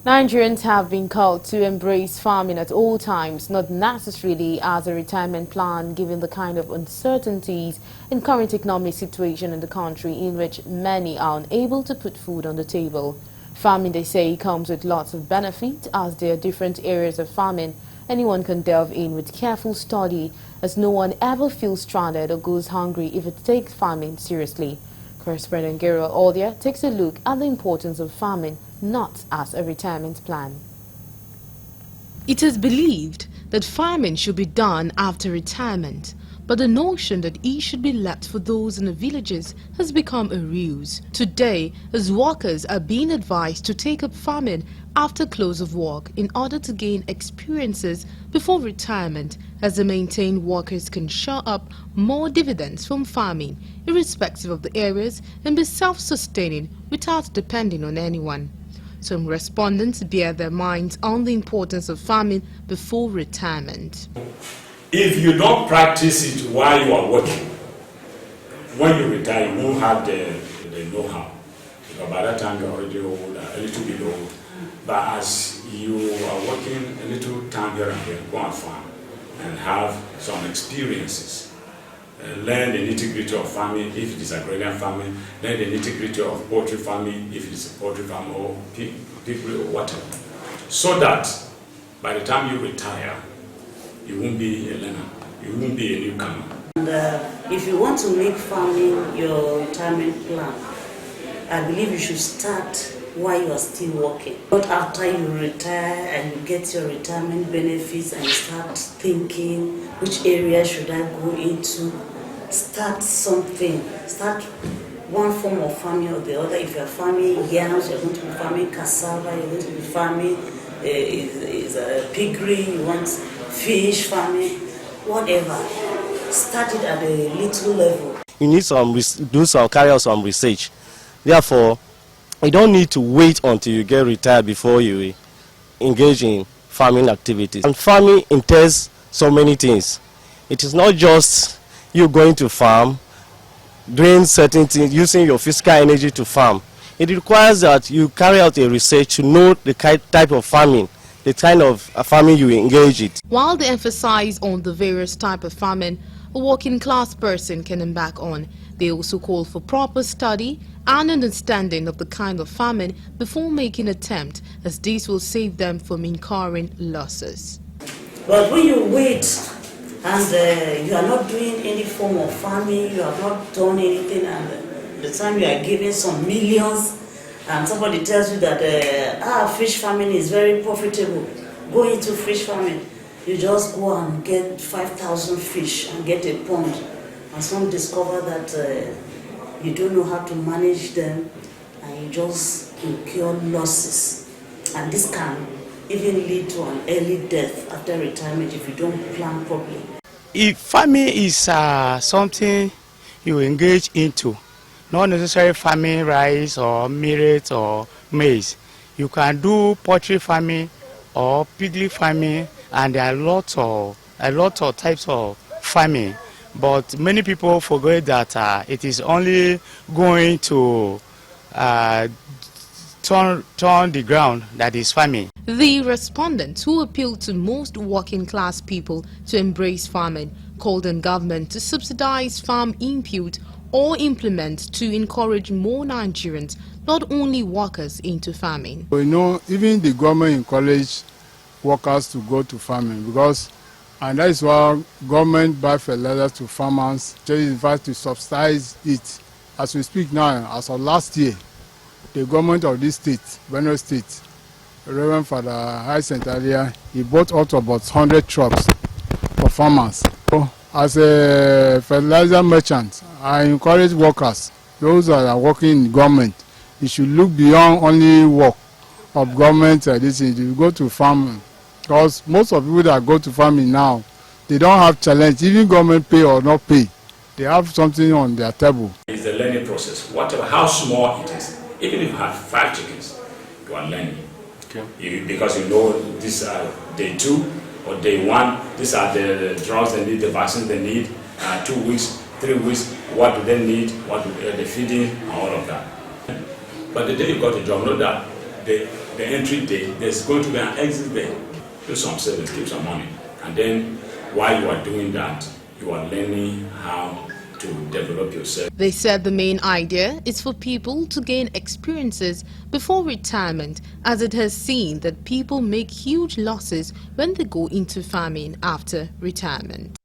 Nigerians have been called to embrace farming at all times, not necessarily as a retirement plan, given the kind of uncertainties in current economic situation in the country in which many are unable to put food on the table. Farming, they say, comes with lots of benefit, as there are different areas of farming anyone can delve in with careful study, as no one ever feels stranded or goes hungry if it takes farming seriously. Correspondent Gero Odia takes a look at the importance of farming, not as a retirement plan. It is believed that farming should be done after retirement, but the notion that it should be left for those in the villages has become a ruse. Today, as workers are being advised to take up farming after close of work in order to gain experiences before retirement, as the maintained workers can show up more dividends from farming, irrespective of the areas, and be self-sustaining without depending on anyone. Some respondents bear their minds on the importance of farming before retirement. If you don't practice it while you are working, when you retire, you won't have the know-how. Because by that time, you're already old, a little bit old. But as you are working a little time here and there, go and farm and have some experiences. Learn the nitty-gritty of farming, if it is agrarian farming. Learn the nitty-gritty of poultry farming, if it is a poultry farm or pig or whatever. So that by the time you retire, you won't be a learner, you won't be a newcomer. And if you want to make farming your retirement plan, I believe you should start while you are still working. Not after you retire and you get your retirement benefits and you start thinking, which area should I go into? Start something. Start one form of farming or the other. If you are farming yams, you're going to be farming cassava, you're going to be farming piggery, you want fish farming, whatever. Start it at a little level. You need to carry out some research. Therefore, you don't need to wait until you get retired before you engage in farming activities. And farming entails so many things. It is not just you going to farm, doing certain things, using your physical energy to farm. It requires that you carry out a research to know the type of farming, the kind of farming you engage in. While they emphasize on the various types of farming a working class person can embark on, they also call for proper study and understanding of the kind of farming before making attempt, as this will save them from incurring losses. But when you wait and you are not doing any form of farming, you have not done anything, and the time you are giving some millions and somebody tells you that fish farming is very profitable, go into fish farming, you just go and get 5,000 fish and get a pond, and some discover that you don't know how to manage them and you just incur losses, and this can even lead to an early death after retirement if you don't plan properly. If farming is something you engage into, not necessarily farming rice or millet or maize, you can do poultry farming or piggery farming, and there are a lot of types of farming. But many people forget that it is only going to turn the ground that is farming. The respondents, who appealed to most working class people to embrace farming, called on government to subsidize farm input or implement to encourage more Nigerians, not only workers, into farming. You know, even the government encourage workers to go to farming, and that is why government buy fertilizer to farmers, to subsidize it. As we speak now, as of last year, the government of this state, Benue State, Reverend Father Hyacinth Alia, he bought out about 100 trucks for farmers. So, as a fertilizer merchant, I encourage workers, those that are working in government, you should look beyond only work of government. You go to farming, because most of the people that go to farming now, they don't have challenge. Even government pay or not pay, they have something on their table. It's a learning process, whatever, how small it is. Even if you have 5 chickens, you are learning. Okay. Because you know these are day 2 or day 1, these are the drugs they need, the vaccines they need, 2 weeks, 3 weeks, what do they need, what do they feeding, and all of that. But the day you got a job, know that the entry day, there's going to be an exit there. Do some savings, keep some money. And then while you are doing that, you are learning how to develop yourself. They said the main idea is for people to gain experiences before retirement, as it has seen that people make huge losses when they go into farming after retirement.